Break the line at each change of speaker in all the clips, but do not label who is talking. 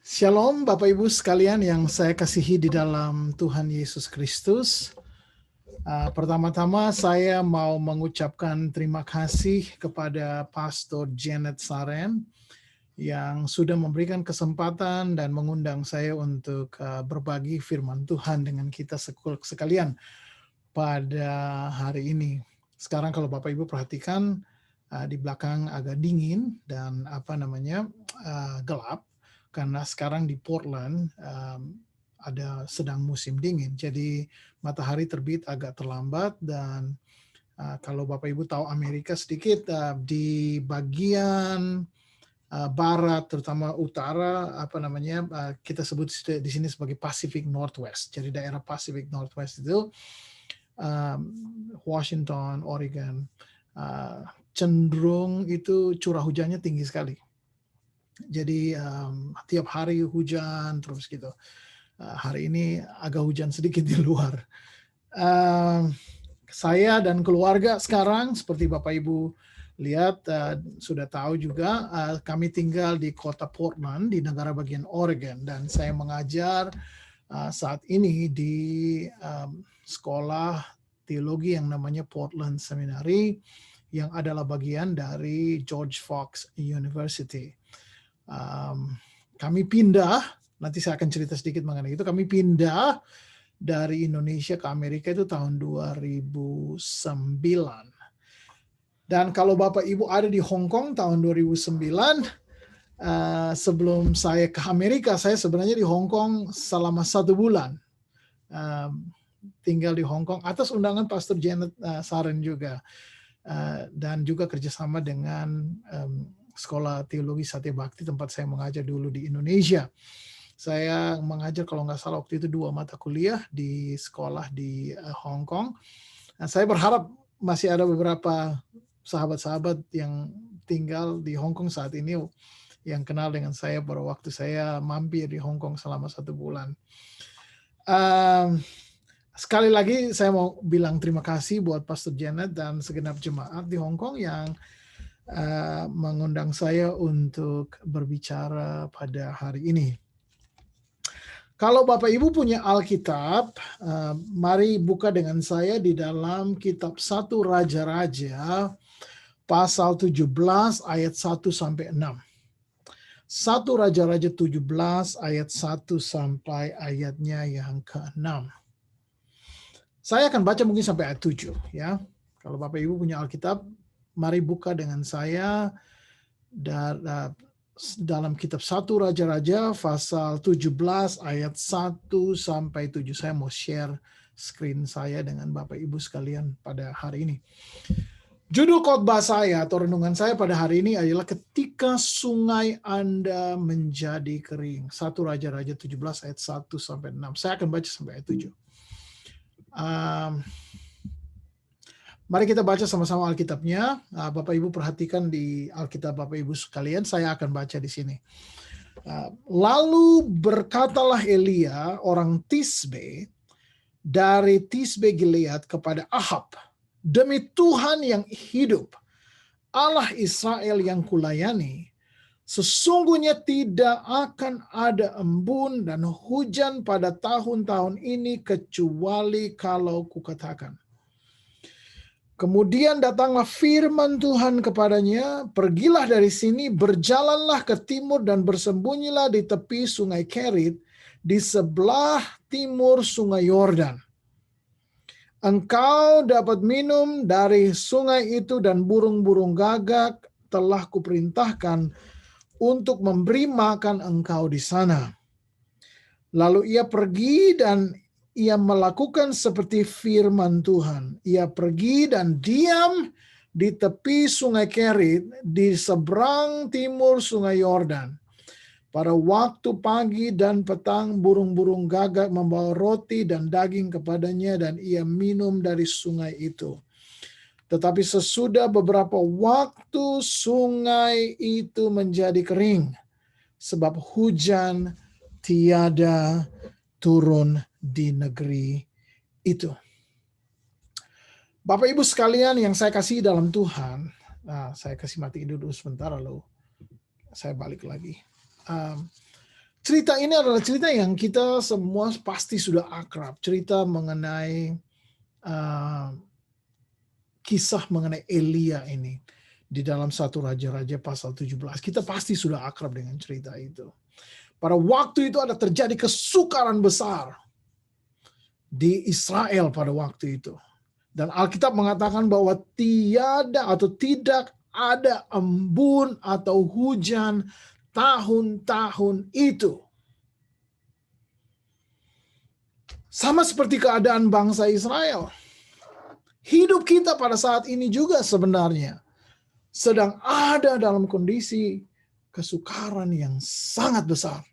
Shalom Bapak Ibu sekalian yang saya kasihi di dalam Tuhan Yesus Kristus. Pertama-tama saya mau mengucapkan terima kasih kepada Pastor Janet Saren yang sudah memberikan kesempatan dan mengundang saya untuk berbagi firman Tuhan dengan kita sekalian pada hari ini. Sekarang kalau Bapak Ibu perhatikan di belakang agak dingin dan gelap. Karena sekarang di Portland ada sedang musim dingin, jadi matahari terbit agak terlambat dan kalau Bapak Ibu tahu Amerika sedikit di bagian barat terutama utara kita sebut di sini sebagai Pacific Northwest. Jadi daerah Pacific Northwest itu Washington, Oregon cenderung itu curah hujannya tinggi sekali. Jadi tiap hari hujan terus gitu. Hari ini agak hujan sedikit di luar. Saya dan keluarga sekarang seperti Bapak Ibu lihat sudah tahu juga kami tinggal di kota Portland di negara bagian Oregon dan saya mengajar saat ini di sekolah teologi yang namanya Portland Seminary yang adalah bagian dari George Fox University. Kami pindah, nanti saya akan cerita sedikit mengenai itu, kami pindah dari Indonesia ke Amerika itu tahun 2009. Dan kalau Bapak Ibu ada di Hong Kong tahun 2009, sebelum saya ke Amerika, saya sebenarnya di Hong Kong selama 1 bulan. Tinggal di Hong Kong atas undangan Pastor Janet Saren juga. Dan juga kerjasama dengan Sekolah Teologi Satya Bhakti tempat saya mengajar dulu di Indonesia. Saya mengajar kalau nggak salah waktu itu 2 mata kuliah di sekolah di Hong Kong. Nah, saya berharap masih ada beberapa sahabat-sahabat yang tinggal di Hong Kong saat ini yang kenal dengan saya pada waktu saya mampir di Hong Kong selama 1 bulan. Sekali lagi saya mau bilang terima kasih buat Pastor Janet dan segenap jemaat di Hong Kong yang mengundang saya untuk berbicara pada hari ini. Kalau Bapak Ibu punya Alkitab, mari buka dengan saya di dalam kitab 1 Raja-Raja pasal 17 ayat 1 sampai 6. 1 Raja-Raja 17 ayat 1 sampai ayatnya yang ke-6. Saya akan baca mungkin sampai ayat 7 ya. Kalau Bapak Ibu punya Alkitab, mari buka dengan saya dalam kitab 1 Raja-Raja pasal 17 ayat 1 sampai 7. Saya mau share screen saya dengan Bapak Ibu sekalian pada hari ini. Judul khotbah saya atau renungan saya pada hari ini adalah ketika sungai Anda menjadi kering. 1 Raja-Raja 17 ayat 1 sampai 6. Saya akan baca sampai ayat 7. Mari kita baca sama-sama Alkitabnya. Bapak Ibu perhatikan di Alkitab Bapak Ibu sekalian, saya akan baca di sini. Lalu berkatalah Elia orang Tisbe dari Tisbe Gilead kepada Ahab, demi Tuhan yang hidup, Allah Israel yang kulayani, sesungguhnya tidak akan ada embun dan hujan pada tahun-tahun ini kecuali kalau kukatakan. Kemudian datanglah firman Tuhan kepadanya, pergilah dari sini, berjalanlah ke timur dan bersembunyilah di tepi sungai Kerit, di sebelah timur sungai Yordan. Engkau dapat minum dari sungai itu dan burung-burung gagak telah kuperintahkan untuk memberi makan engkau di sana. Lalu ia pergi dan ia melakukan seperti firman Tuhan. Ia pergi dan diam di tepi sungai Kerit di seberang timur sungai Yordan. Pada waktu pagi dan petang burung-burung gagak membawa roti dan daging kepadanya dan ia minum dari sungai itu. Tetapi sesudah beberapa waktu sungai itu menjadi kering sebab hujan tiada turun di negeri itu. Bapak Ibu sekalian yang saya kasih dalam Tuhan, saya kasih matiin dulu sebentar lalu saya balik lagi. Cerita ini adalah cerita yang kita semua pasti sudah akrab. Cerita mengenai kisah mengenai Elia ini di dalam 1 Raja-Raja pasal 17. Kita pasti sudah akrab dengan cerita itu. Pada waktu itu ada terjadi kesukaran besar di Israel pada waktu itu. Dan Alkitab mengatakan bahwa tiada atau tidak ada embun atau hujan tahun-tahun itu. Sama seperti keadaan bangsa Israel. Hidup kita pada saat ini juga sebenarnya sedang ada dalam kondisi kesukaran yang sangat besar.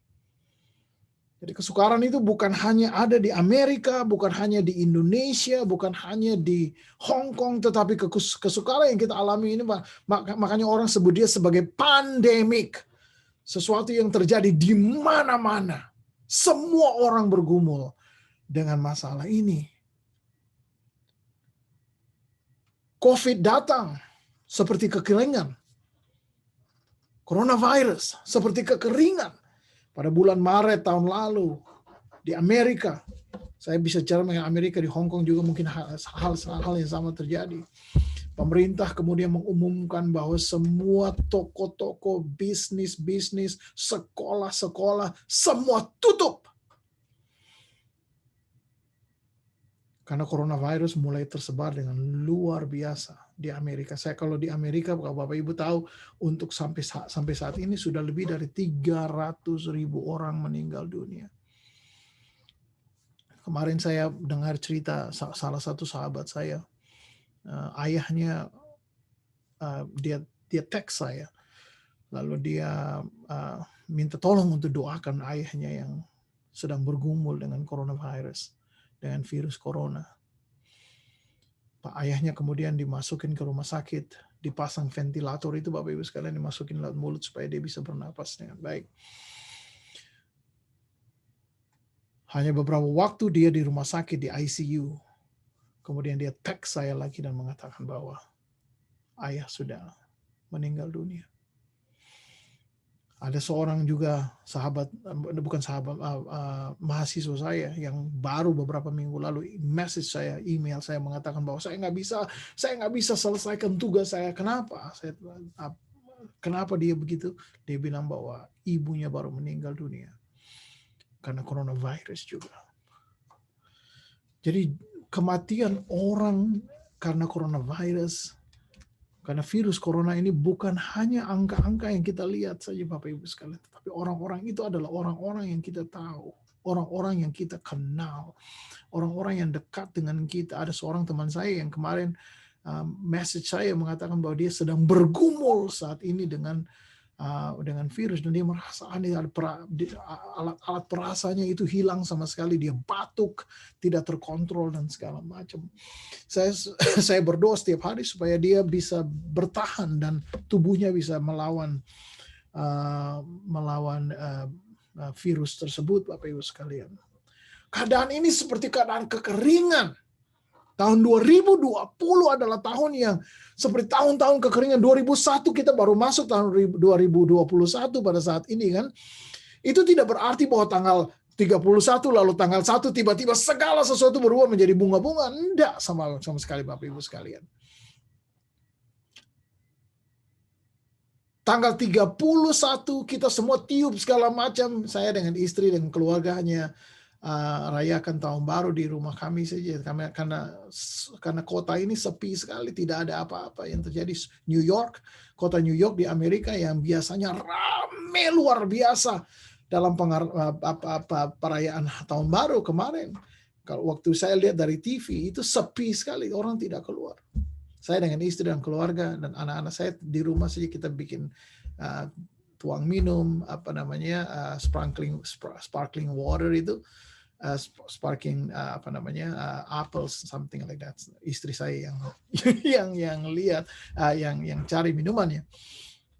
Jadi kesukaran itu bukan hanya ada di Amerika, bukan hanya di Indonesia, bukan hanya di Hong Kong, tetapi kesukaran yang kita alami ini, makanya orang sebut dia sebagai pandemik. Sesuatu yang terjadi di mana-mana. Semua orang bergumul dengan masalah ini. COVID datang seperti kekeringan. Coronavirus seperti kekeringan. Pada bulan Maret tahun lalu di Amerika, saya bisa bicara mengenai Amerika, di Hong Kong juga mungkin hal yang sama terjadi. Pemerintah kemudian mengumumkan bahwa semua toko-toko, bisnis-bisnis, sekolah-sekolah, semua tutup. Karena coronavirus mulai tersebar dengan luar biasa di Amerika. Saya kalau di Amerika, Bapak Ibu tahu, untuk sampai saat ini sudah lebih dari 300.000 orang meninggal dunia. Kemarin saya dengar cerita salah satu sahabat saya, ayahnya dia teks saya, lalu dia minta tolong untuk doakan ayahnya yang sedang bergumul dengan coronavirus, dengan virus corona. Pak ayahnya kemudian dimasukin ke rumah sakit, dipasang ventilator itu, Bapak Ibu sekalian, dimasukin lewat mulut supaya dia bisa bernapas dengan baik. Hanya beberapa waktu dia di rumah sakit di ICU, kemudian dia teks saya lagi dan mengatakan bahwa ayah sudah meninggal dunia. Ada seorang juga mahasiswa saya yang baru beberapa minggu lalu email saya mengatakan bahwa saya nggak bisa selesaikan tugas saya. Kenapa dia begitu? Dia bilang bahwa ibunya baru meninggal dunia karena coronavirus juga. Jadi kematian orang karena coronavirus, karena virus corona ini bukan hanya angka-angka yang kita lihat saja, Bapak Ibu sekalian, tetapi orang-orang itu adalah orang-orang yang kita tahu, orang-orang yang kita kenal, orang-orang yang dekat dengan kita. Ada seorang teman saya yang kemarin message saya mengatakan bahwa dia sedang bergumul saat ini dengan virus, dan dia merasa aneh, alat perasanya itu hilang sama sekali, dia batuk, tidak terkontrol dan segala macam. Saya berdoa setiap hari supaya dia bisa bertahan dan tubuhnya bisa melawan virus tersebut, Bapak Ibu sekalian. Keadaan ini seperti keadaan kekeringan. Tahun 2020 adalah tahun yang seperti tahun-tahun kekeringan. 2001 kita baru masuk tahun 2021 pada saat ini kan. Itu tidak berarti bahwa tanggal 31 lalu tanggal 1 tiba-tiba segala sesuatu berubah menjadi bunga-bunga. Enggak sama sekali, Bapak Ibu sekalian. Tanggal 31 kita semua tiup segala macam. Saya dengan istri dan keluarganya rayakan tahun baru di rumah kami saja, karena kota ini sepi sekali, tidak ada apa-apa yang terjadi. Kota New York di Amerika yang biasanya ramai luar biasa dalam perayaan tahun baru kemarin. Kalau waktu saya lihat dari TV itu sepi sekali, orang tidak keluar. Saya dengan istri dan keluarga dan anak-anak saya di rumah saja kita bikin tuang minum, sparkling water itu. Apples, something like that. Istri saya yang lihat, yang cari minumannya.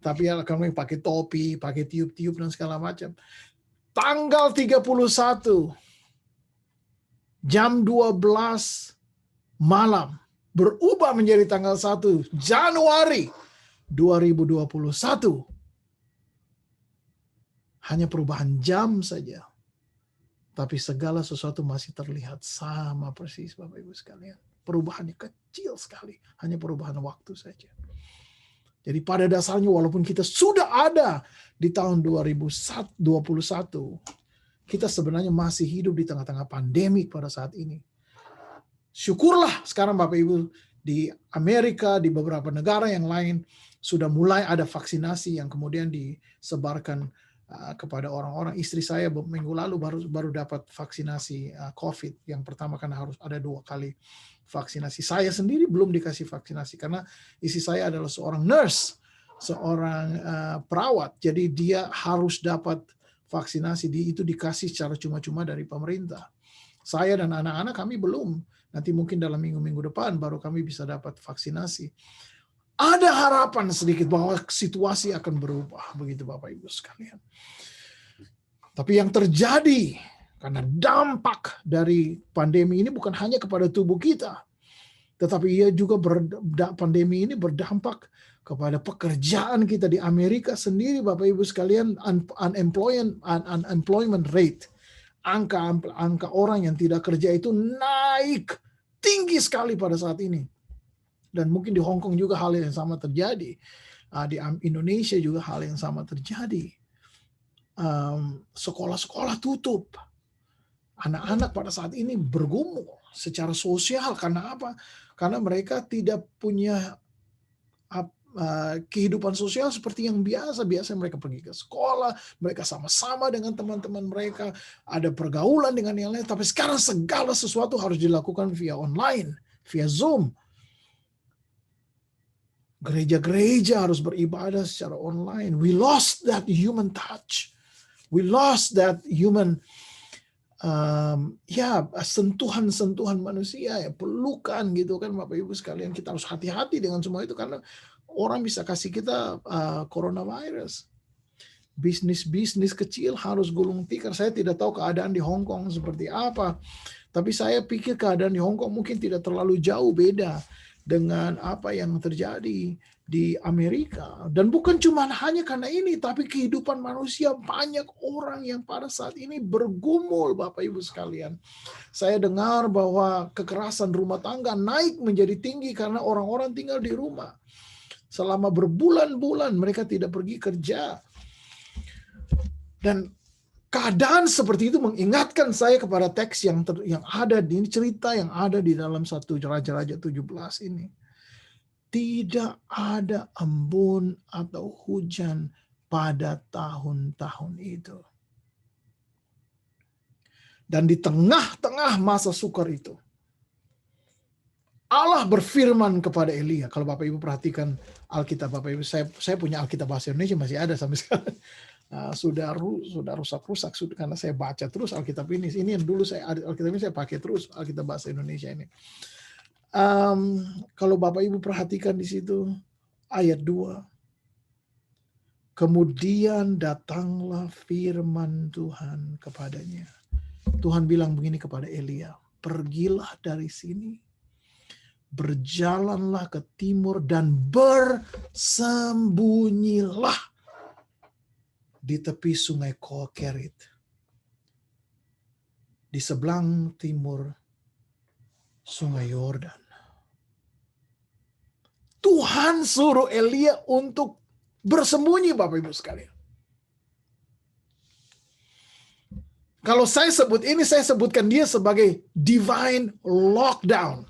Tapi kami pakai topi, pakai tiup-tiup dan segala macam. Tanggal 31 jam 12 malam berubah menjadi tanggal 1 Januari 2021. Hanya perubahan jam saja. Tapi segala sesuatu masih terlihat sama persis, Bapak Ibu sekalian. Perubahannya kecil sekali. Hanya perubahan waktu saja. Jadi pada dasarnya walaupun kita sudah ada di tahun 2021, kita sebenarnya masih hidup di tengah-tengah pandemik pada saat ini. Syukurlah sekarang Bapak Ibu di Amerika, di beberapa negara yang lain sudah mulai ada vaksinasi yang kemudian disebarkan kepada orang-orang. Istri saya minggu lalu baru dapat vaksinasi COVID. Yang pertama karena harus ada 2 kali vaksinasi. Saya sendiri belum dikasih vaksinasi karena istri saya adalah seorang nurse, seorang perawat. Jadi dia harus dapat vaksinasi. Itu dikasih secara cuma-cuma dari pemerintah. Saya dan anak-anak kami belum. Nanti mungkin dalam minggu-minggu depan baru kami bisa dapat vaksinasi. Ada harapan sedikit bahwa situasi akan berubah, begitu Bapak Ibu sekalian. Tapi yang terjadi karena dampak dari pandemi ini bukan hanya kepada tubuh kita, tetapi ia juga pandemi ini berdampak kepada pekerjaan kita di Amerika sendiri, Bapak Ibu sekalian. Unemployment rate, angka orang yang tidak kerja itu naik tinggi sekali pada saat ini. Dan mungkin di Hong Kong juga hal yang sama terjadi. Di Indonesia juga hal yang sama terjadi. Sekolah-sekolah tutup. Anak-anak pada saat ini bergumul secara sosial. Karena apa? Karena mereka tidak punya kehidupan sosial seperti yang biasa. Biasanya mereka pergi ke sekolah, mereka sama-sama dengan teman-teman mereka, ada pergaulan dengan yang lain. Tapi sekarang segala sesuatu harus dilakukan via online, via Zoom. Gereja-gereja harus beribadah secara online. We lost that human touch. We lost that human sentuhan-sentuhan manusia, pelukan gitu kan Bapak Ibu sekalian. Kita harus hati-hati dengan semua itu karena orang bisa kasih kita coronavirus. Bisnis-bisnis kecil harus gulung tikar. Saya tidak tahu keadaan di Hong Kong seperti apa. Tapi saya pikir keadaan di Hong Kong mungkin tidak terlalu jauh beda dengan apa yang terjadi di Amerika. Dan bukan cuma hanya karena ini, tapi kehidupan manusia, banyak orang yang pada saat ini bergumul, Bapak Ibu sekalian. Saya dengar bahwa kekerasan rumah tangga naik menjadi tinggi karena orang-orang tinggal di rumah. Selama berbulan-bulan mereka tidak pergi kerja. Dan keadaan seperti itu mengingatkan saya kepada teks yang ada di cerita yang ada di dalam 1 Raja-Raja 17 ini. Tidak ada embun atau hujan pada tahun-tahun itu. Dan di tengah-tengah masa sukar itu, Allah berfirman kepada Elia. Kalau Bapak Ibu perhatikan Alkitab Bapak Ibu, saya punya Alkitab bahasa Indonesia masih ada sampai sekarang. Sudah rusak-rusak karena saya baca terus Alkitab ini. Ini yang dulu Alkitab ini saya pakai terus, Alkitab bahasa Indonesia ini. Kalau Bapak Ibu perhatikan di situ ayat 2. Kemudian datanglah firman Tuhan kepadanya. Tuhan bilang begini kepada Elia, pergilah dari sini, berjalanlah ke timur dan bersembunyilah di tepi sungai Kerit, di sebelah timur sungai Yordan. Tuhan suruh Elia untuk bersembunyi, Bapak Ibu sekalian. Kalau saya sebut ini, saya sebutkan dia sebagai divine lockdown.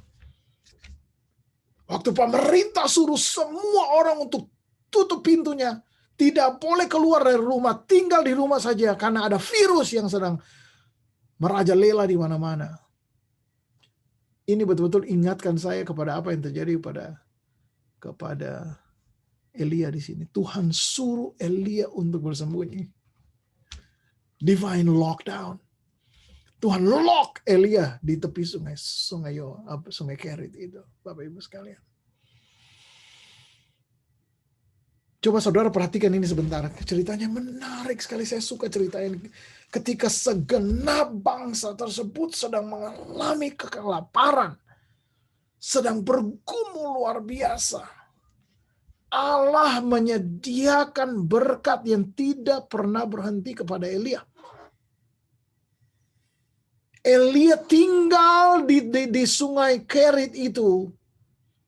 Waktu pemerintah suruh semua orang untuk tutup pintunya, tidak boleh keluar dari rumah, tinggal di rumah saja karena ada virus yang sedang merajalela di mana-mana. Ini betul-betul ingatkan saya kepada apa yang terjadi kepada Elia di sini. Tuhan suruh Elia untuk bersembunyi. Divine lockdown. Tuhan lock Elia di tepi sungai Kerit itu, Bapak Ibu sekalian. Coba saudara perhatikan ini sebentar. Ceritanya menarik sekali. Saya suka cerita ini. Ketika segenap bangsa tersebut sedang mengalami kelaparan, sedang bergumul luar biasa, Allah menyediakan berkat yang tidak pernah berhenti kepada Elia. Elia tinggal di sungai Kerit itu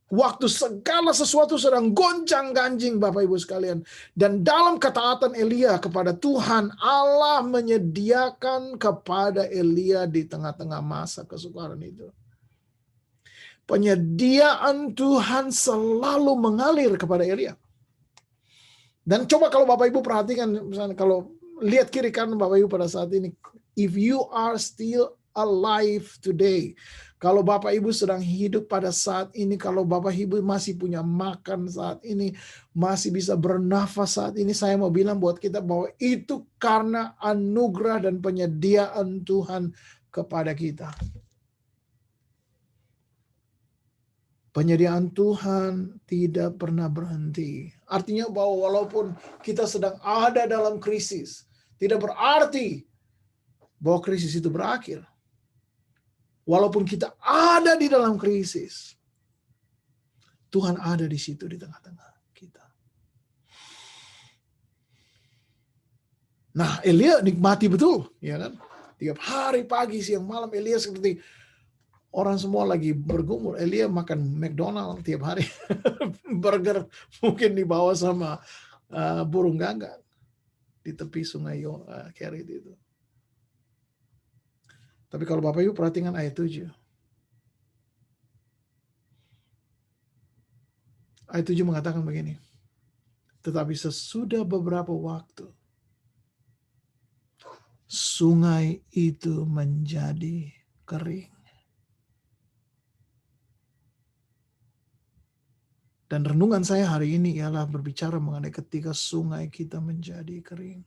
waktu segala sesuatu sedang goncang-ganjing, Bapak Ibu sekalian. Dan dalam ketaatan Elia kepada Tuhan, Allah menyediakan kepada Elia di tengah-tengah masa kesukaran itu. Penyediaan Tuhan selalu mengalir kepada Elia. Dan coba kalau Bapak Ibu perhatikan, misalnya kalau lihat kiri kanan Bapak Ibu pada saat ini, if you are still alive today, kalau Bapak Ibu sedang hidup pada saat ini, kalau Bapak Ibu masih punya makan saat ini, masih bisa bernafas saat ini, saya mau bilang buat kita bahwa itu karena anugerah dan penyediaan Tuhan kepada kita. Penyediaan Tuhan tidak pernah berhenti. Artinya bahwa walaupun kita sedang ada dalam krisis, tidak berarti bahwa krisis itu berakhir. Walaupun kita ada di dalam krisis, Tuhan ada di situ di tengah-tengah kita. Nah, Elia nikmati betul, ya kan? Tiap hari pagi, siang, malam Elia seperti orang semua lagi bergumul. Elia makan McDonald tiap hari. Burger mungkin dibawa sama burung gagak di tepi sungai Kerit itu. Tapi kalau Bapak Ibu perhatikan ayat 7. Ayat 7 mengatakan begini. Tetapi sesudah beberapa waktu, sungai itu menjadi kering. Dan renungan saya hari ini ialah berbicara mengenai ketika sungai kita menjadi kering.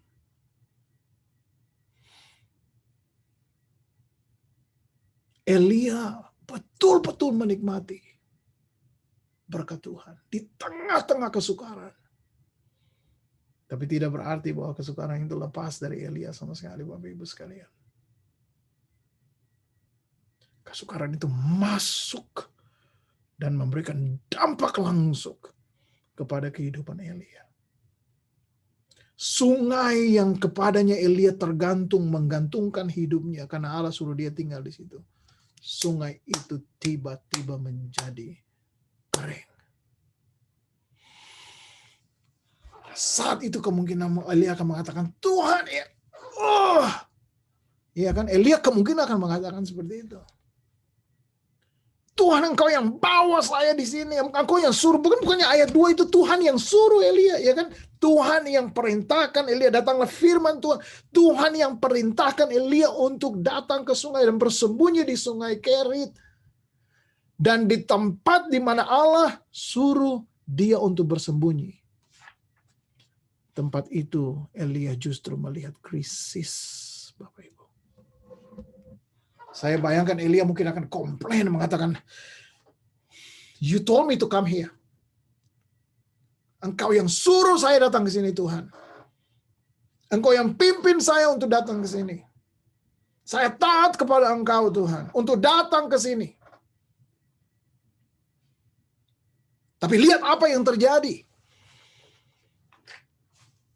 Elia betul-betul menikmati berkat Tuhan di tengah-tengah kesukaran. Tapi tidak berarti bahwa kesukaran itu lepas dari Elia sama sekali, Bapak Ibu sekalian. Kesukaran itu masuk dan memberikan dampak langsung kepada kehidupan Elia. Sungai yang kepadanya Elia menggantungkan hidupnya karena Allah suruh dia tinggal di situ. Sungai itu tiba-tiba menjadi kering. Saat itu kemungkinan Elia akan mengatakan, Tuhan ya, ya kan? Elia kemungkinan akan mengatakan seperti itu. Tuhan, Engkau yang bawa saya di sini, Engkau yang suruh, bukannya ayat 2 itu Tuhan yang suruh Elia, ya kan? Tuhan yang perintahkan Elia, datanglah firman Tuhan. Tuhan yang perintahkan Elia untuk datang ke sungai dan bersembunyi di sungai Kerit. Dan di tempat di mana Allah suruh dia untuk bersembunyi. Tempat itu Elia justru melihat krisis, Bapak Ibu. Saya bayangkan Elia mungkin akan komplain, mengatakan, You told me to come here. Engkau yang suruh saya datang ke sini, Tuhan. Engkau yang pimpin saya untuk datang ke sini. Saya taat kepada Engkau, Tuhan, untuk datang ke sini. Tapi lihat apa yang terjadi.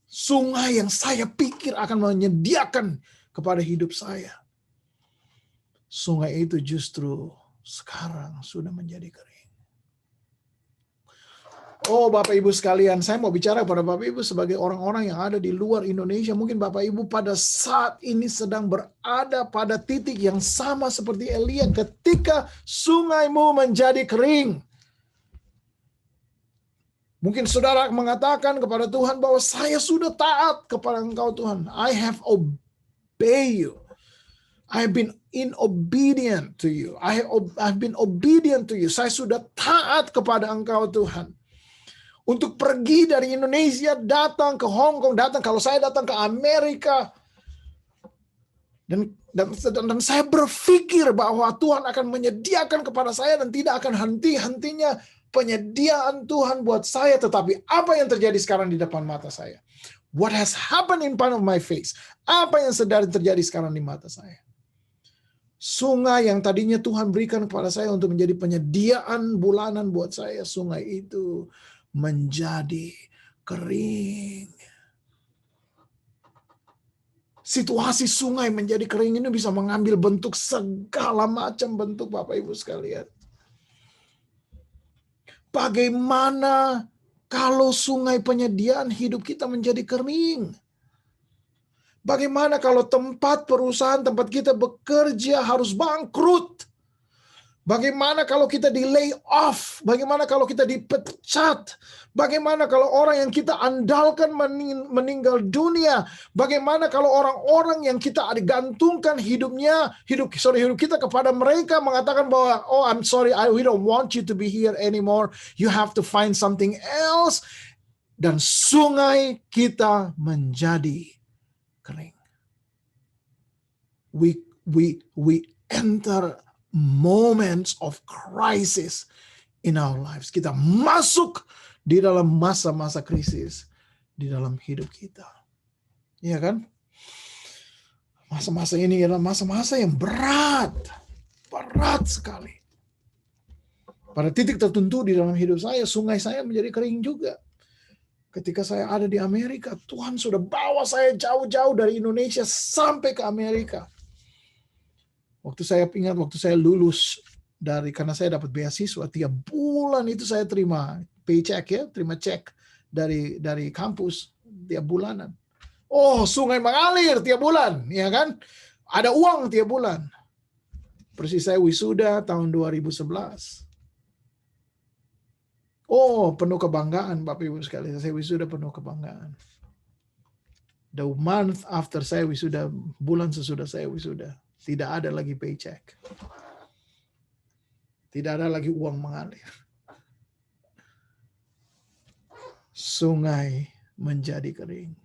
Sungai yang saya pikir akan menyediakan kepada hidup saya. Sungai itu justru sekarang sudah menjadi kering. Oh Bapak Ibu sekalian, saya mau bicara kepada Bapak Ibu sebagai orang-orang yang ada di luar Indonesia. Mungkin Bapak Ibu pada saat ini sedang berada pada titik yang sama seperti Elia ketika sungaimu menjadi kering. Mungkin saudara mengatakan kepada Tuhan bahwa saya sudah taat kepada Engkau Tuhan. I have obeyed you. I have been obedient to you. I've been obedient to you. Saya sudah taat kepada Engkau Tuhan. Untuk pergi dari Indonesia, datang ke Hong Kong, kalau saya datang ke Amerika. Dan saya berpikir bahwa Tuhan akan menyediakan kepada saya dan tidak akan henti-hentinya penyediaan Tuhan buat saya. Tetapi apa yang terjadi sekarang di depan mata saya? What has happened in front of my face? Apa yang sedang terjadi sekarang di mata saya? Sungai yang tadinya Tuhan berikan kepada saya untuk menjadi penyediaan bulanan buat saya, sungai itu menjadi kering. Situasi sungai menjadi kering ini bisa mengambil bentuk segala macam bentuk, Bapak Ibu sekalian. Bagaimana kalau sungai penyediaan hidup kita menjadi kering? Bagaimana kalau tempat perusahaan tempat kita bekerja harus bangkrut? Bagaimana kalau kita di lay off? Bagaimana kalau kita dipecat? Bagaimana kalau orang yang kita andalkan meninggal dunia? Bagaimana kalau orang-orang yang kita gantungkan hidup kita kepada mereka mengatakan bahwa, oh I'm sorry, we don't want you to be here anymore. You have to find something else. Dan sungai kita menjadi kering. We enter moments of crisis in our lives. Kita masuk di dalam masa-masa krisis di dalam hidup kita. Iya kan? Masa-masa ini adalah masa-masa yang berat sekali. Pada titik tertentu di dalam hidup saya, sungai saya menjadi kering juga. Ketika saya ada di Amerika, Tuhan sudah bawa saya jauh-jauh dari Indonesia sampai ke Amerika. Waktu saya lulus karena saya dapat beasiswa, tiap bulan itu saya terima paycheck terima cek dari kampus tiap bulanan. Oh, sungai mengalir tiap bulan, ya kan? Ada uang tiap bulan. Persis saya wisuda tahun 2011. Oh, penuh kebanggaan Bapak Ibu sekalian. Saya wisuda penuh kebanggaan. The month after saya wisuda, bulan sesudah saya wisuda, tidak ada lagi paycheck. Tidak ada lagi uang mengalir. Sungai menjadi kering.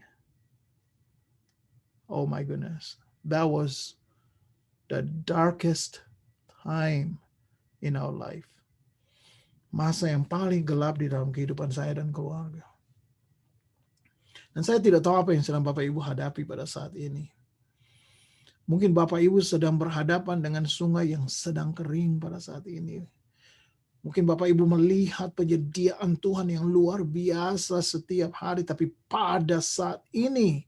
Oh my goodness. That was the darkest time in our life. Masa yang paling gelap di dalam kehidupan saya dan keluarga. Dan saya tidak tahu apa yang sedang Bapak Ibu hadapi pada saat ini. Mungkin Bapak Ibu sedang berhadapan dengan sungai yang sedang kering pada saat ini. Mungkin Bapak Ibu melihat penyediaan Tuhan yang luar biasa setiap hari, tapi pada saat ini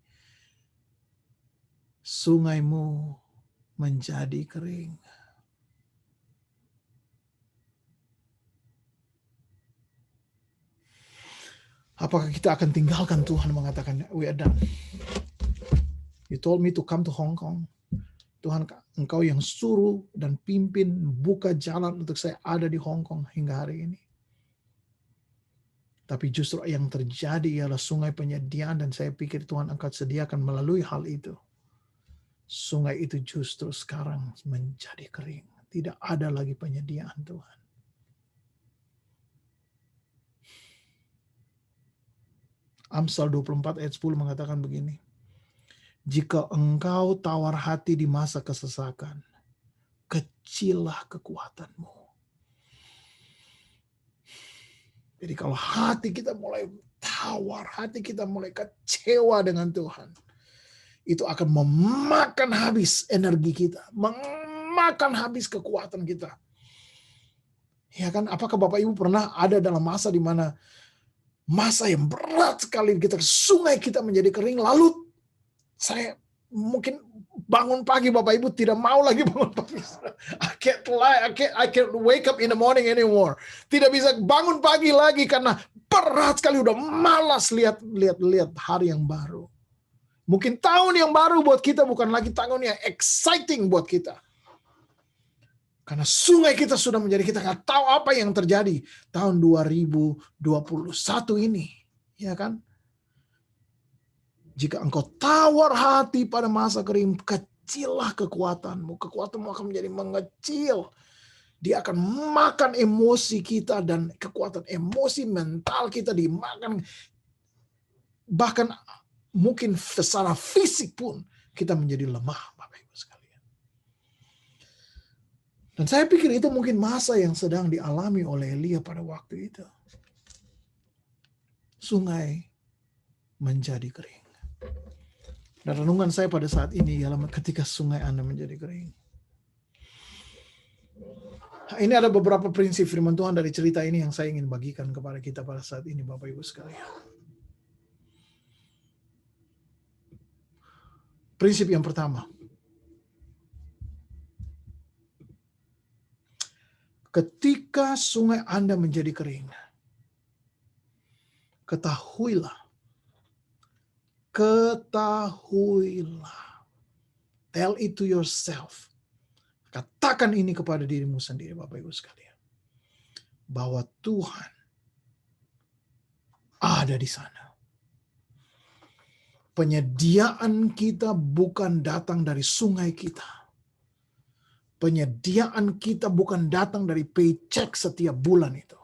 sungaimu menjadi kering. Apakah kita akan tinggalkan Tuhan mengatakan, we are done. You told me to come to Hong Kong. Tuhan, Engkau yang suruh dan pimpin buka jalan untuk saya ada di Hong Kong hingga hari ini. Tapi justru yang terjadi ialah sungai penyediaan, dan saya pikir Tuhan akan sediakan melalui hal itu. Sungai itu justru sekarang menjadi kering. Tidak ada lagi penyediaan Tuhan. Amsal 24 ayat 10 mengatakan begini. Jika engkau tawar hati di masa kesesakan, kecillah kekuatanmu. Jadi kalau hati kita mulai tawar, hati kita mulai kecewa dengan Tuhan, itu akan memakan habis energi kita, memakan habis kekuatan kita. Ya kan? Apakah Bapak Ibu pernah ada dalam masa di mana masa yang berat sekali sungai kita menjadi kering, lalu saya mungkin bangun pagi, Bapak Ibu tidak mau lagi bangun pagi. I can't wake up in the morning anymore. Tidak bisa bangun pagi lagi karena berat sekali, udah malas lihat hari yang baru. Mungkin tahun yang baru buat kita bukan lagi tahun yang exciting buat kita. Karena sungai kita sudah menjadi, kita nggak tahu apa yang terjadi tahun 2021 ini, ya kan? Jika engkau tawar hati pada masa kering, kecillah kekuatanmu. Kekuatanmu akan menjadi mengecil. Dia akan makan emosi kita, dan kekuatan emosi mental kita dimakan. Bahkan mungkin secara fisik pun kita menjadi lemah, Bapak Ibu sekalian. Dan saya pikir itu mungkin masa yang sedang dialami oleh Elia pada waktu itu. Sungai menjadi kering. Dan renungan saya pada saat ini ialah ketika sungai Anda menjadi kering. Ini ada beberapa prinsip firman Tuhan dari cerita ini yang saya ingin bagikan kepada kita pada saat ini, Bapak Ibu sekalian. Prinsip yang pertama, ketika sungai Anda menjadi kering, ketahuilah, tell it to yourself, katakan ini kepada dirimu sendiri, Bapak Ibu sekalian, bahwa Tuhan ada di sana. Penyediaan kita bukan datang dari sungai kita. Penyediaan kita bukan datang dari paycheck setiap bulan itu.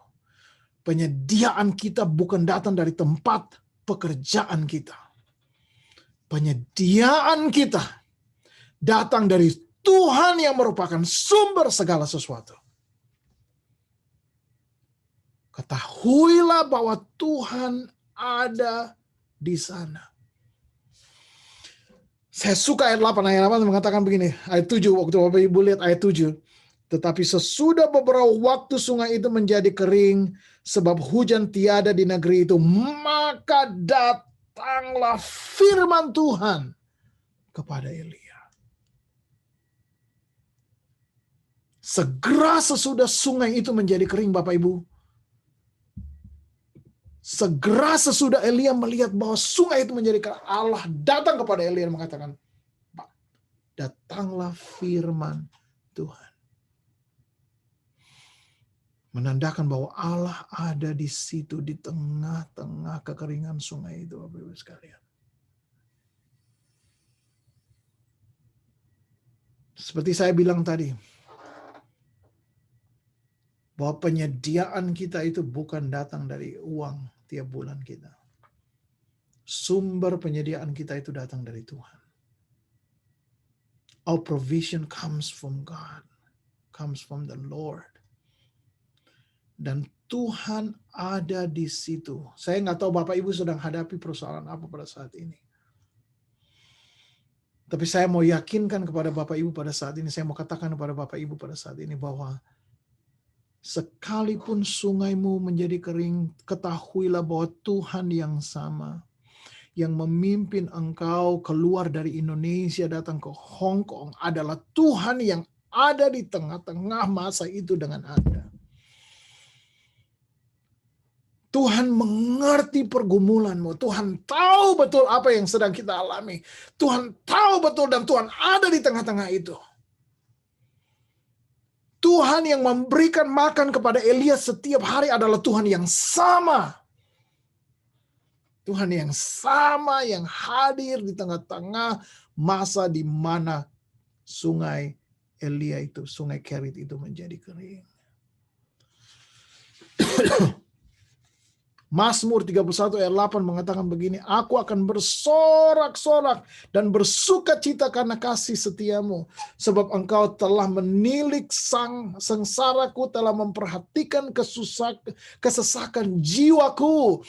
Penyediaan kita bukan datang dari tempat pekerjaan kita. Penyediaan kita datang dari Tuhan yang merupakan sumber segala sesuatu. Ketahuilah bahwa Tuhan ada di sana. Saya suka ayat 8 mengatakan begini, ayat 7, waktu Bapak Ibu lihat ayat 7. Tetapi sesudah beberapa waktu sungai itu menjadi kering, sebab hujan tiada di negeri itu, maka datanglah firman Tuhan kepada Elia. Segera sesudah sungai itu menjadi kering, Bapak Ibu, segera sesudah Elia melihat bahwa sungai itu menjadi kering, Allah datang kepada Elia dan mengatakan, datanglah firman Tuhan. Menandakan bahwa Allah ada di situ, di tengah-tengah kekeringan sungai itu, Bapak Ibu sekalian. Seperti saya bilang tadi, bahwa penyediaan kita itu bukan datang dari uang tiap bulan kita. Sumber penyediaan kita itu datang dari Tuhan. Our provision comes from God, comes from the Lord. Dan Tuhan ada di situ. Saya nggak tahu Bapak Ibu sedang hadapi persoalan apa pada saat ini. Tapi saya mau yakinkan kepada Bapak Ibu pada saat ini, saya mau katakan kepada Bapak Ibu pada saat ini bahwa sekalipun sungaimu menjadi kering, ketahuilah bahwa Tuhan yang sama, yang memimpin engkau keluar dari Indonesia datang ke Hong Kong, adalah Tuhan yang ada di tengah-tengah masa itu dengan Anda. Tuhan mengerti pergumulanmu. Tuhan tahu betul apa yang sedang kita alami. Tuhan tahu betul dan Tuhan ada di tengah-tengah itu. Tuhan yang memberikan makan kepada Elia setiap hari adalah Tuhan yang sama. Tuhan yang sama yang hadir di tengah-tengah masa di mana sungai Elia itu, sungai Kerit itu menjadi kering. Mazmur 31 ayat 8 mengatakan begini, aku akan bersorak-sorak dan bersukacita karena kasih setiamu, sebab engkau telah menilik sengsaraku, telah memperhatikan kesesakan jiwaku.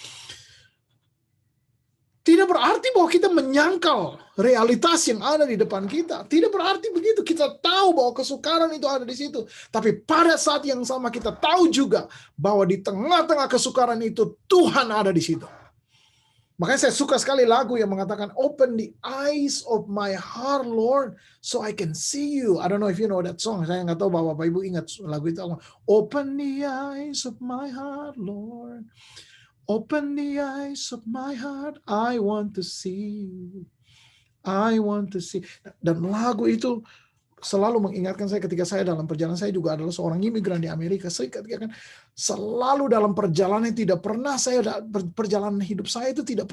Tidak berarti bahwa kita menyangkal realitas yang ada di depan kita. Tidak berarti begitu. Kita tahu bahwa kesukaran itu ada di situ. Tapi pada saat yang sama kita tahu juga bahwa di tengah-tengah kesukaran itu Tuhan ada di situ. Makanya saya suka sekali lagu yang mengatakan, open the eyes of my heart, Lord, so I can see you. I don't know if you know that song. Saya nggak tahu bahwa Bapak Ibu ingat lagu itu. Open the eyes of my heart, Lord. Open the eyes of my heart, I want to see you. I want to see. Dan lagu itu selalu mengingatkan saya ketika saya dalam perjalanan, saya juga adalah seorang imigran di Amerika Serikat. Kan selalu dalam perjalanan, tidak pernah saya, perjalanan hidup saya itu tidak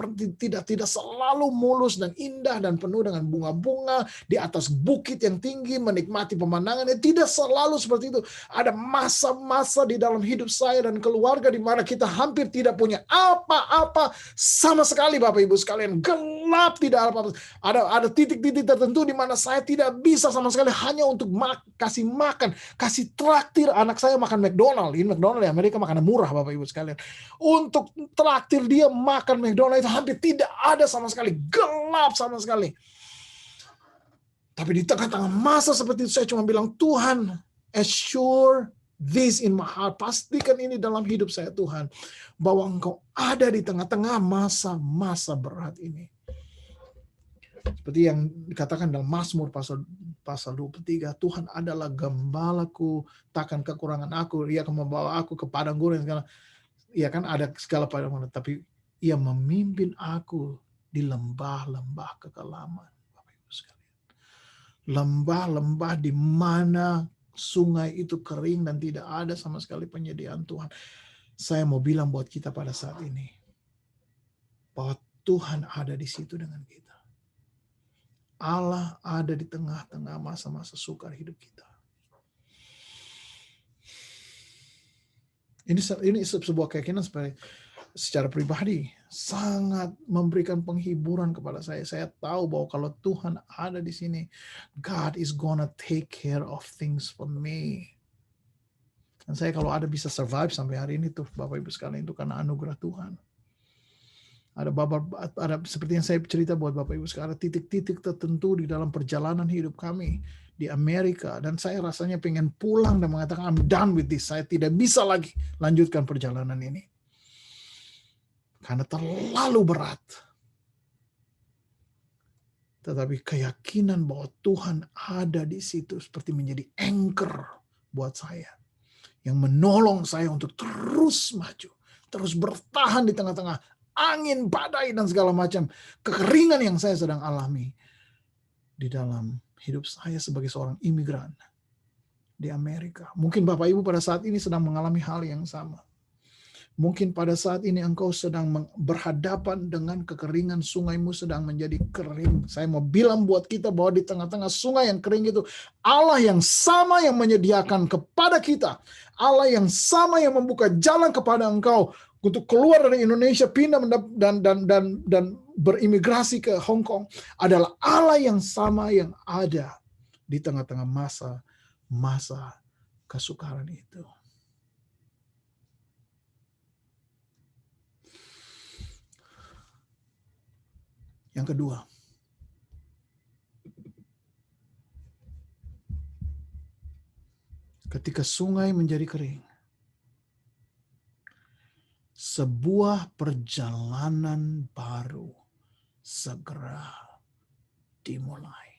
selalu mulus dan indah dan penuh dengan bunga-bunga di atas bukit yang tinggi menikmati pemandangannya. Tidak selalu seperti itu. Ada masa-masa di dalam hidup saya dan keluarga di mana kita hampir tidak punya apa-apa sama sekali, Bapak Ibu sekalian. Gelap, tidak apa-apa. Ada titik-titik tertentu di mana saya tidak bisa sama sekali hanya untuk kasih makan, kasih traktir anak saya makan McDonald. Ini McDonald di Amerika makanan murah, Bapak Ibu sekalian. Untuk traktir dia makan McDonald itu hampir tidak ada sama sekali. Gelap sama sekali. Tapi di tengah-tengah masa seperti itu saya cuma bilang, Tuhan, as sure this in my heart. Pastikan ini dalam hidup saya Tuhan. Bahwa Engkau ada di tengah-tengah masa-masa berat ini. Seperti yang dikatakan dalam Mazmur pasal 23, Tuhan adalah gembalaku, takkan kekurangan aku. Ia akan membawa aku ke padang gurun. Ia kan ada segala padang gurun, tapi Ia memimpin aku di lembah-lembah kekelaman. Bapak Ibu sekalian. Lembah-lembah di mana sungai itu kering dan tidak ada sama sekali penyediaan Tuhan. Saya mau bilang buat kita pada saat ini, bahwa Tuhan ada di situ dengan kita. Allah ada di tengah-tengah masa-masa sukar hidup kita. Ini sebuah keyakinan secara pribadi sangat memberikan penghiburan kepada saya. Saya tahu bahwa kalau Tuhan ada di sini, God is gonna take care of things for me. Dan saya kalau ada bisa survive sampai hari ini tuh Bapak Ibu sekalian, itu karena anugerah Tuhan. Ada seperti yang saya cerita buat Bapak Ibu sekarang, titik-titik tertentu di dalam perjalanan hidup kami di Amerika, dan saya rasanya pengen pulang dan mengatakan I'm done with this. Saya tidak bisa lagi lanjutkan perjalanan ini karena terlalu berat. Tetapi keyakinan bahwa Tuhan ada di situ seperti menjadi anchor buat saya, yang menolong saya untuk terus maju, terus bertahan di tengah-tengah angin, badai, dan segala macam kekeringan yang saya sedang alami di dalam hidup saya sebagai seorang imigran di Amerika. Mungkin Bapak Ibu pada saat ini sedang mengalami hal yang sama. Mungkin pada saat ini engkau sedang berhadapan dengan kekeringan, sungaimu sedang menjadi kering. Saya mau bilang buat kita bahwa di tengah-tengah sungai yang kering itu, Allah yang sama yang menyediakan kepada kita, Allah yang sama yang membuka jalan kepada engkau untuk keluar dari Indonesia, pindah dan berimigrasi ke Hong Kong, adalah Allah yang sama yang ada di tengah-tengah masa kesukaran itu. Yang kedua, ketika sungai menjadi kering, sebuah perjalanan baru segera dimulai.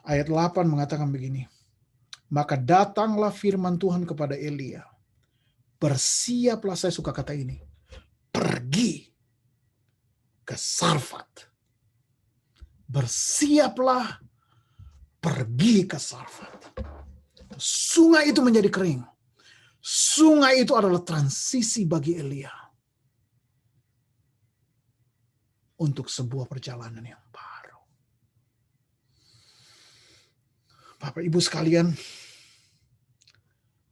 Ayat 8 mengatakan begini, maka datanglah firman Tuhan kepada Elia, bersiaplah, saya suka kata ini, pergi ke Sarfat. Bersiaplah, pergi ke Sarfat. Sungai itu menjadi kering. Sungai itu adalah transisi bagi Elia untuk sebuah perjalanan yang baru. Bapak Ibu sekalian,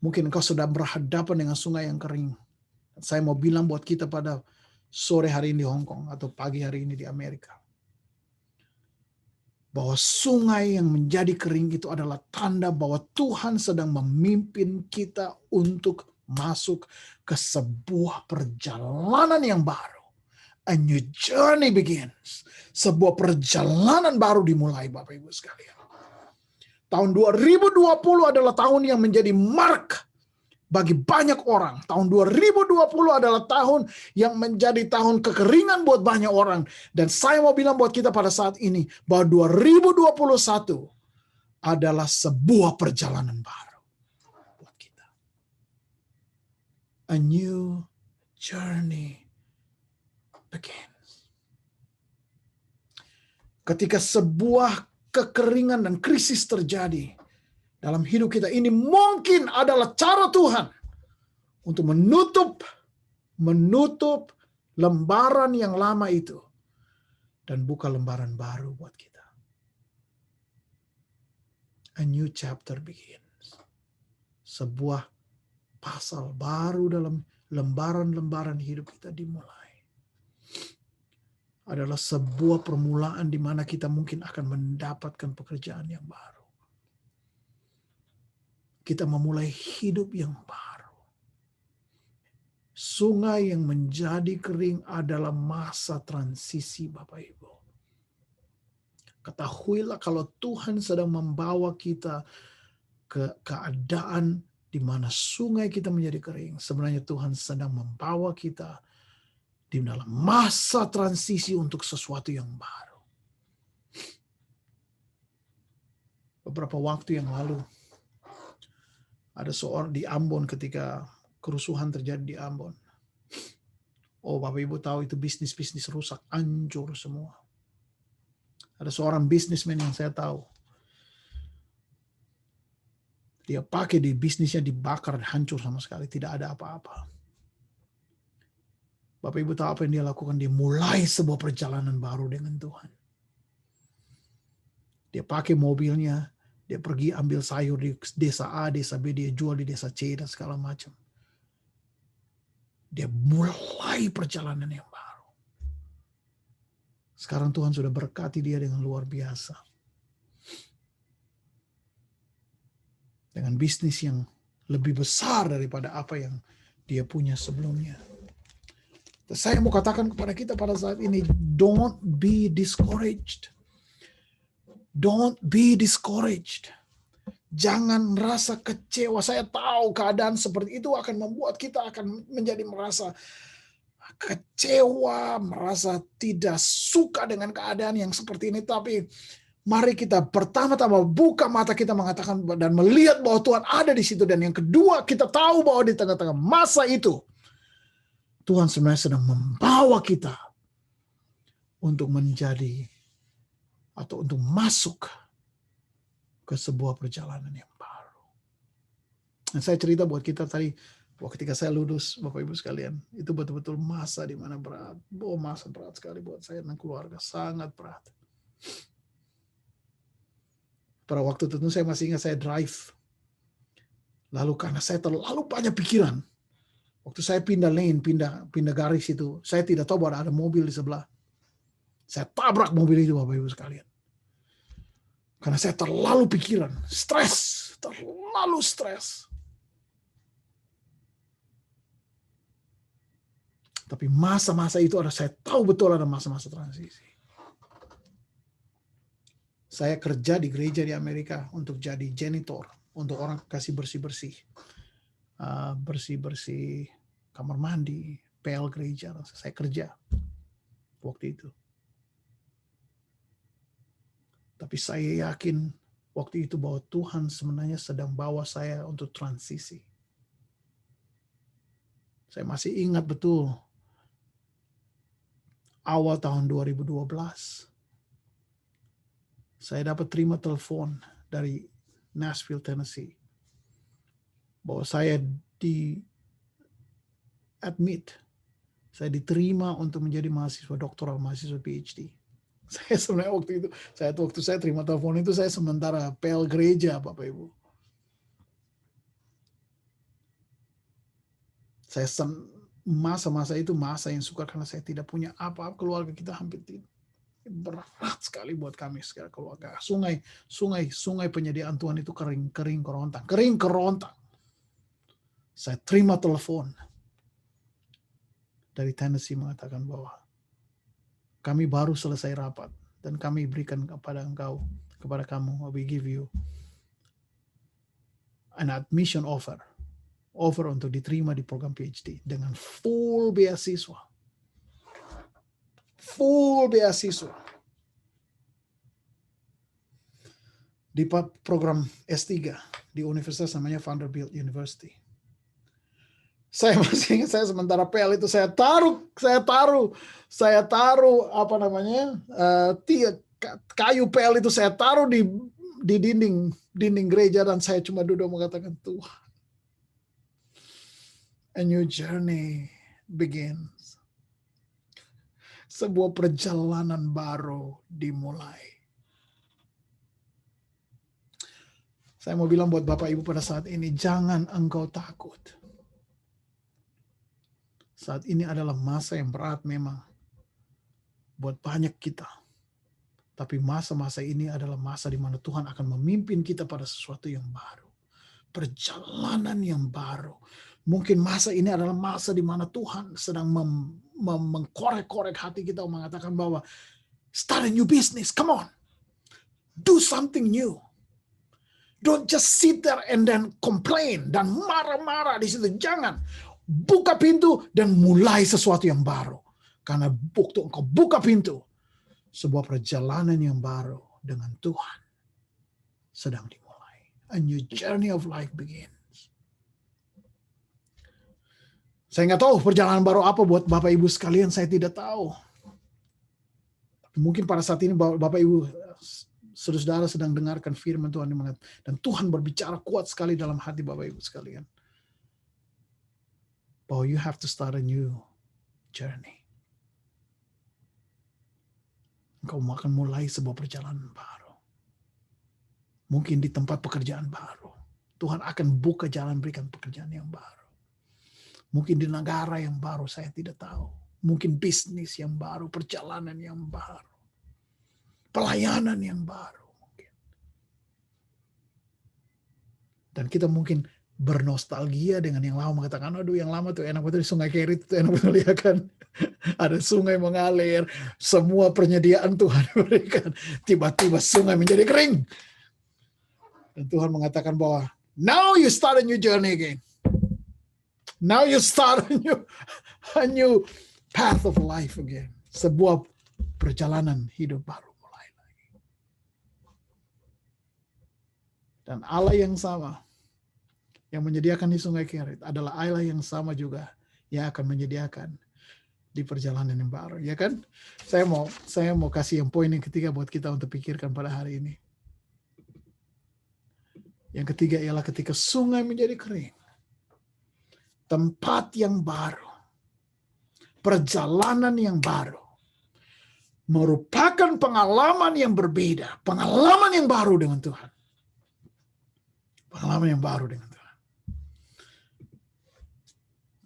mungkin engkau sedang berhadapan dengan sungai yang kering. Saya mau bilang buat kita pada sore hari ini di Hong Kong atau pagi hari ini di Amerika, bahwa sungai yang menjadi kering itu adalah tanda bahwa Tuhan sedang memimpin kita untuk masuk ke sebuah perjalanan yang baru. A new journey begins. Sebuah perjalanan baru dimulai, Bapak Ibu sekalian. Tahun 2020 adalah tahun yang menjadi mark bagi banyak orang. Tahun 2020 adalah tahun yang menjadi tahun kekeringan buat banyak orang. Dan saya mau bilang buat kita pada saat ini, bahwa 2021 adalah sebuah perjalanan baru buat kita. A new journey begins. Ketika sebuah kekeringan dan krisis terjadi dalam hidup kita, ini mungkin adalah cara Tuhan untuk menutup lembaran yang lama itu dan buka lembaran baru buat kita. A new chapter begins. Sebuah pasal baru dalam lembaran-lembaran hidup kita dimulai. Adalah sebuah permulaan di mana kita mungkin akan mendapatkan pekerjaan yang baru. Kita memulai hidup yang baru. Sungai yang menjadi kering adalah masa transisi, Bapak Ibu. Ketahuilah kalau Tuhan sedang membawa kita ke keadaan di mana sungai kita menjadi kering. Sebenarnya Tuhan sedang membawa kita di dalam masa transisi untuk sesuatu yang baru. Beberapa waktu yang lalu, ada seorang di Ambon ketika kerusuhan terjadi di Ambon. Oh, Bapak Ibu tahu itu bisnis-bisnis rusak, hancur semua. Ada seorang bisnismen yang saya tahu. Dia pakai di bisnisnya dibakar, hancur sama sekali. Tidak ada apa-apa. Bapak Ibu tahu apa yang dia lakukan? Dia mulai sebuah perjalanan baru dengan Tuhan. Dia pakai mobilnya, dia pergi ambil sayur di desa A, desa B, dia jual di desa C, dan segala macam. Dia mulai perjalanan yang baru. Sekarang Tuhan sudah berkati dia dengan luar biasa. Dengan bisnis yang lebih besar daripada apa yang dia punya sebelumnya. Saya mau katakan kepada kita pada saat ini, don't be discouraged. Don't be discouraged. Jangan merasa kecewa. Saya tahu keadaan seperti itu akan membuat kita akan menjadi merasa kecewa, merasa tidak suka dengan keadaan yang seperti ini. Tapi mari kita pertama-tama buka mata kita mengatakan dan melihat bahwa Tuhan ada di situ. Dan yang kedua, kita tahu bahwa di tengah-tengah masa itu, Tuhan sebenarnya sedang membawa kita untuk menjadi atau untuk masuk ke sebuah perjalanan yang baru. Dan saya cerita buat kita tadi, ketika saya lulus, Bapak Ibu sekalian, itu betul-betul masa di mana berat. Masa berat sekali buat saya dan keluarga, sangat berat. Pada waktu itu saya masih ingat saya drive. Lalu karena saya terlalu banyak pikiran, waktu saya pindah lane, pindah garis itu, saya tidak tahu bahwa ada mobil di sebelah. Saya tabrak mobil itu, Bapak Ibu sekalian. Karena saya terlalu pikiran, terlalu stres. Tapi masa-masa itu saya tahu betul ada masa-masa transisi. Saya kerja di gereja di Amerika untuk jadi janitor, untuk orang kasih bersih-bersih. Bersih-bersih kamar mandi, PL gereja. Saya kerja waktu itu. Tapi saya yakin waktu itu bahwa Tuhan sebenarnya sedang bawa saya untuk transisi. Saya masih ingat betul awal tahun 2012. Saya dapat terima telepon dari Nashville, Tennessee, bahwa saya saya diterima untuk menjadi mahasiswa doktoral, mahasiswa PhD. Saya sebenarnya waktu saya terima telepon itu, saya sementara PL gereja, Bapak Ibu. Saya masa-masa itu masa yang suka karena saya tidak punya apa-apa, keluarga kita hampir tidak. Berat sekali buat kami sekarang keluarga. Sungai penyediaan Tuhan itu kering kerontang. Saya terima telepon dari Tennessee mengatakan bahwa kami baru selesai rapat dan kami berikan kepada kamu, we give you an admission offer untuk diterima di program PhD dengan full beasiswa. Di program S3 di universitas namanya Vanderbilt University. Saya masih ingat, saya sementara PL itu saya taruh apa namanya, kayu PL itu saya taruh di dinding gereja, dan saya cuma duduk mengatakan, Tuhan, a new journey begins. Sebuah perjalanan baru dimulai. Saya mau bilang buat Bapak Ibu pada saat ini, jangan engkau takut. Saat ini adalah masa yang berat memang buat banyak kita. Tapi masa-masa ini adalah masa di mana Tuhan akan memimpin kita pada sesuatu yang baru. Perjalanan yang baru. Mungkin masa ini adalah masa di mana Tuhan sedang mengkorek-korek hati kita, mengatakan bahwa start a new business, come on. Do something new. Don't just sit there and then complain dan marah-marah di situ. Jangan. Buka pintu dan mulai sesuatu yang baru. Karena waktu engkau buka pintu, sebuah perjalanan yang baru dengan Tuhan sedang dimulai. A new journey of life begins. Saya nggak tahu perjalanan baru apa buat Bapak Ibu sekalian, saya tidak tahu. Mungkin pada saat ini Bapak Ibu saudara sedang dengarkan firman Tuhan dan Tuhan berbicara kuat sekali dalam hati Bapak Ibu sekalian. Bahwa you have to start a new journey. Engkau akan mulai sebuah perjalanan baru. Mungkin di tempat pekerjaan baru. Tuhan akan buka jalan, berikan pekerjaan yang baru. Mungkin di negara yang baru, saya tidak tahu. Mungkin bisnis yang baru, perjalanan yang baru. Pelayanan yang baru. Dan kita mungkin bernostalgia dengan yang lama, mengatakan, aduh yang lama tuh enak betul di Sungai Kerit, itu enak betul ya kan. Ada sungai mengalir, semua penyediaan Tuhan berikan. Tiba-tiba sungai menjadi kering. Dan Tuhan mengatakan bahwa, now you start a new journey again. Now you start a new path of life again. Sebuah perjalanan hidup baru mulai lagi. Dan Allah yang sama yang menyediakan di Sungai Kerit adalah Allah yang sama juga yang akan menyediakan di perjalanan yang baru, ya kan? Saya mau kasih yang poin yang ketiga buat kita untuk pikirkan pada hari ini. Yang ketiga ialah ketika sungai menjadi kering. Tempat yang baru, perjalanan yang baru, merupakan pengalaman yang berbeda, pengalaman yang baru dengan Tuhan. Pengalaman yang baru dengan Tuhan.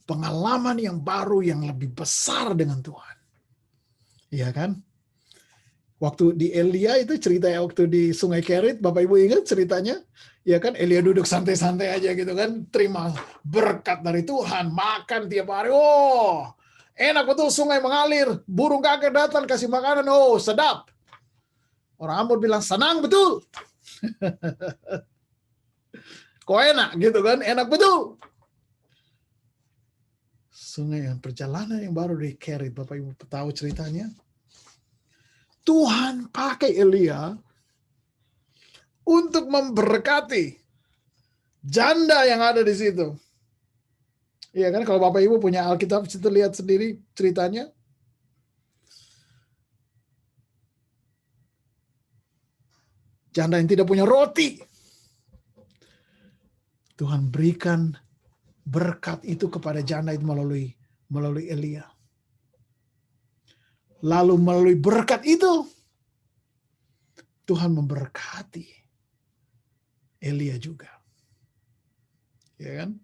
Pengalaman yang baru yang lebih besar dengan Tuhan. Iya kan? Waktu di Elia itu ceritanya waktu di Sungai Kerit, Bapak Ibu ingat ceritanya? Ya kan, Elia duduk santai-santai aja gitu kan, terima berkat dari Tuhan, makan tiap hari. Oh, enak betul, sungai mengalir, burung kakek datang kasih makanan, oh sedap. Orang Ambon bilang senang betul. Kok enak gitu kan, enak betul. Sungai yang perjalanan yang baru di Kerit, Bapak Ibu tahu ceritanya? Tuhan pakai Elia untuk memberkati janda yang ada di situ. Iya kan, kalau Bapak Ibu punya Alkitab, situ lihat sendiri ceritanya. Janda yang tidak punya roti. Tuhan berikan berkat itu kepada janda itu melalui Elia. Lalu melalui berkat itu, Tuhan memberkati Elia juga. Ya kan?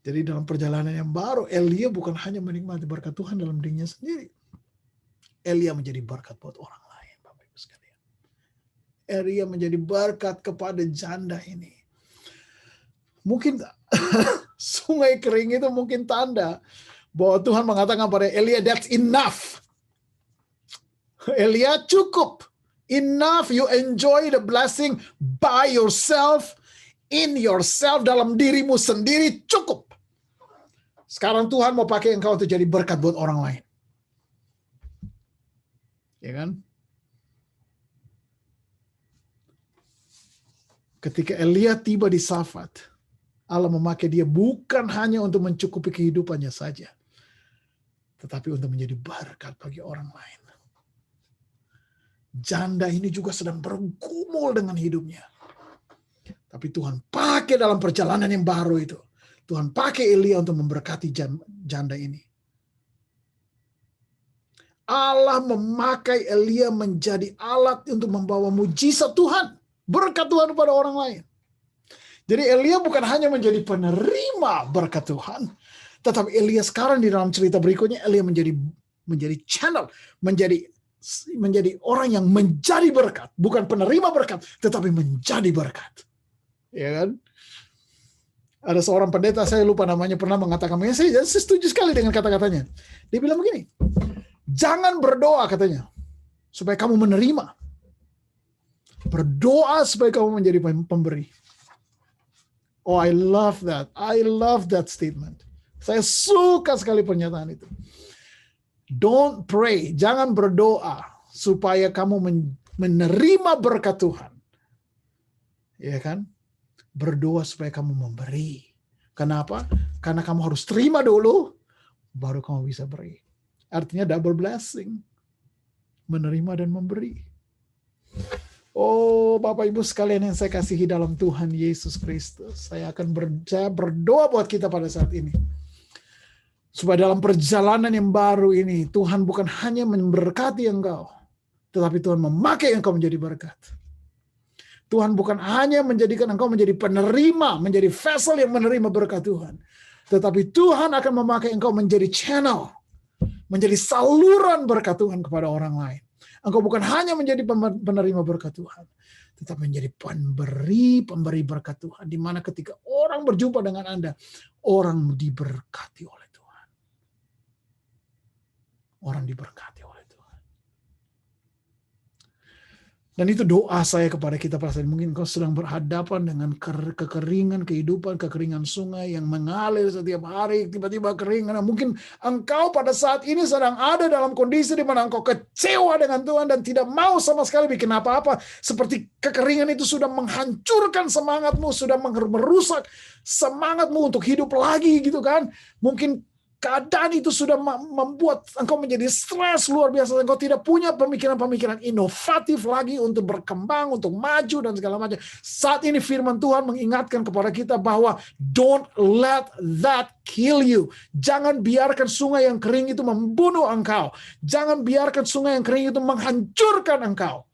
Jadi dalam perjalanan yang baru, Elia bukan hanya menikmati berkat Tuhan dalam dirinya sendiri. Elia menjadi berkat buat orang lain, Bapak Ibu sekalian. Elia menjadi berkat kepada janda ini. Mungkin sungai kering itu mungkin tanda bahwa Tuhan mengatakan pada Elia, that's enough. Elia, cukup. Enough, you enjoy the blessing by yourself, in yourself, dalam dirimu sendiri, cukup. Sekarang Tuhan mau pakai engkau untuk jadi berkat buat orang lain. Ya kan? Ketika Elia tiba di Safat, Allah memakai dia bukan hanya untuk mencukupi kehidupannya saja, tetapi untuk menjadi berkat bagi orang lain. Janda ini juga sedang bergumul dengan hidupnya. Tapi Tuhan pakai dalam perjalanan yang baru itu. Tuhan pakai Elia untuk memberkati janda ini. Allah memakai Elia menjadi alat untuk membawa mujizat Tuhan. Berkat Tuhan kepada orang lain. Jadi Elia bukan hanya menjadi penerima berkat Tuhan. Tetapi Elia sekarang di dalam cerita berikutnya, Elia menjadi channel. Menjadi orang yang menjadi berkat. Bukan penerima berkat, tetapi menjadi berkat. Ya kan? Ada seorang pendeta, saya lupa namanya, pernah mengatakan, saya setuju sekali dengan kata-katanya. Dia bilang begini, jangan berdoa katanya, supaya kamu menerima. Berdoa supaya kamu menjadi pemberi. Oh, I love that. I love that statement. Saya suka sekali pernyataan itu. Don't pray, jangan berdoa supaya kamu menerima berkat Tuhan. Ya kan? Berdoa supaya kamu memberi. Kenapa? Karena kamu harus terima dulu, baru kamu bisa beri. Artinya double blessing. Menerima dan memberi. Oh, Bapak Ibu sekalian yang saya kasihi dalam Tuhan Yesus Kristus. Saya berdoa buat kita pada saat ini. Supaya dalam perjalanan yang baru ini, Tuhan bukan hanya memberkati engkau, tetapi Tuhan memakai engkau menjadi berkat. Tuhan bukan hanya menjadikan engkau menjadi penerima, menjadi vessel yang menerima berkat Tuhan. Tetapi Tuhan akan memakai engkau menjadi channel, menjadi saluran berkat Tuhan kepada orang lain. Engkau bukan hanya menjadi penerima berkat Tuhan, tetapi menjadi pemberi berkat Tuhan. Di mana ketika orang berjumpa dengan Anda, orang diberkati oleh Tuhan. Orang diberkati oleh Tuhan. Dan itu doa saya kepada kita pada saat ini. Mungkin kau sedang berhadapan dengan kekeringan kehidupan, kekeringan sungai yang mengalir setiap hari, tiba-tiba kering. Nah, mungkin engkau pada saat ini sedang ada dalam kondisi di mana engkau kecewa dengan Tuhan dan tidak mau sama sekali bikin apa-apa. Seperti kekeringan itu sudah menghancurkan semangatmu, sudah merusak semangatmu untuk hidup lagi gitu kan. Mungkin keadaan itu sudah membuat engkau menjadi stres luar biasa. Engkau tidak punya pemikiran-pemikiran inovatif lagi untuk berkembang, untuk maju dan segala macam. Saat ini firman Tuhan mengingatkan kepada kita bahwa don't let that kill you. Jangan biarkan sungai yang kering itu membunuh engkau. Jangan biarkan sungai yang kering itu menghancurkan engkau.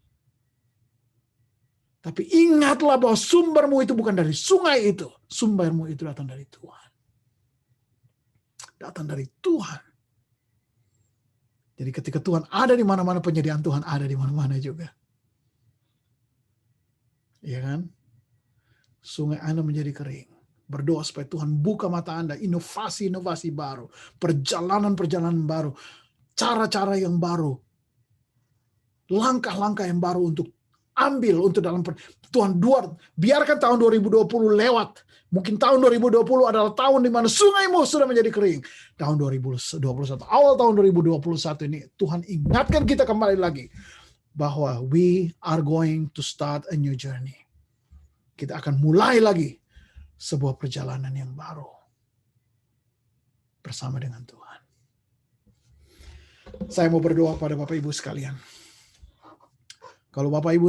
Tapi ingatlah bahwa sumbermu itu bukan dari sungai itu. Sumbermu itu datang dari Tuhan. Datang dari Tuhan. Jadi ketika Tuhan ada di mana-mana, penyediaan Tuhan ada di mana-mana juga. Iya kan? Sungai Anda menjadi kering. Berdoa supaya Tuhan buka mata Anda, inovasi-inovasi baru, perjalanan-perjalanan baru, cara-cara yang baru, langkah-langkah yang baru untuk ambil untuk dalam Tuhan biarkan tahun 2020 lewat. Mungkin tahun 2020 adalah tahun di mana sungaimu sudah menjadi kering. Tahun 2021, awal tahun 2021 ini Tuhan ingatkan kita kembali lagi bahwa we are going to start a new journey. Kita akan mulai lagi sebuah perjalanan yang baru bersama dengan Tuhan. Saya mau berdoa pada Bapak Ibu sekalian. Kalau Bapak Ibu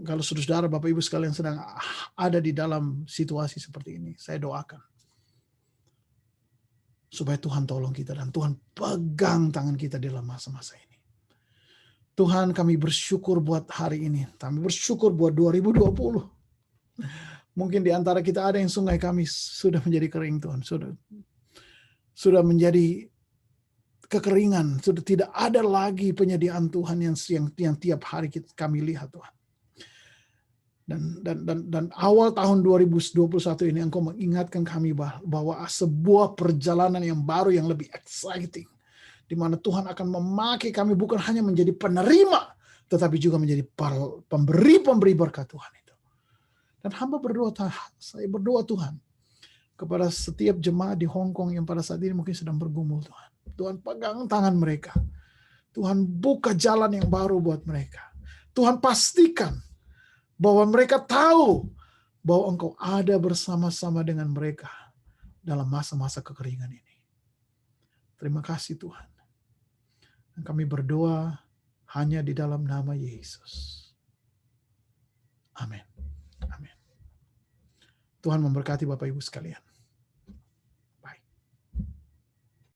kalau saudara Bapak Ibu sekalian sedang ada di dalam situasi seperti ini, saya doakan supaya Tuhan tolong kita dan Tuhan pegang tangan kita dalam masa-masa ini. Tuhan, kami bersyukur buat hari ini. Kami bersyukur buat 2020. Mungkin di antara kita ada yang sungai kami sudah menjadi kering, Tuhan. Sudah menjadi kekeringan, sudah tidak ada lagi penyediaan Tuhan yang tiap hari kami lihat, Tuhan. Dan awal tahun 2021 ini Engkau mengingatkan kami bahwa sebuah perjalanan yang baru yang lebih exciting, di mana Tuhan akan memakai kami bukan hanya menjadi penerima, tetapi juga menjadi pemberi berkat Tuhan itu. Dan saya berdoa Tuhan, kepada setiap jemaat di Hong Kong yang pada saat ini mungkin sedang bergumul, Tuhan. Tuhan pegang tangan mereka. Tuhan buka jalan yang baru buat mereka. Tuhan pastikan bahwa mereka tahu bahwa Engkau ada bersama-sama dengan mereka dalam masa-masa kekeringan ini. Terima kasih Tuhan. Dan kami berdoa hanya di dalam nama Yesus. Amin. Amin. Tuhan memberkati Bapak Ibu sekalian.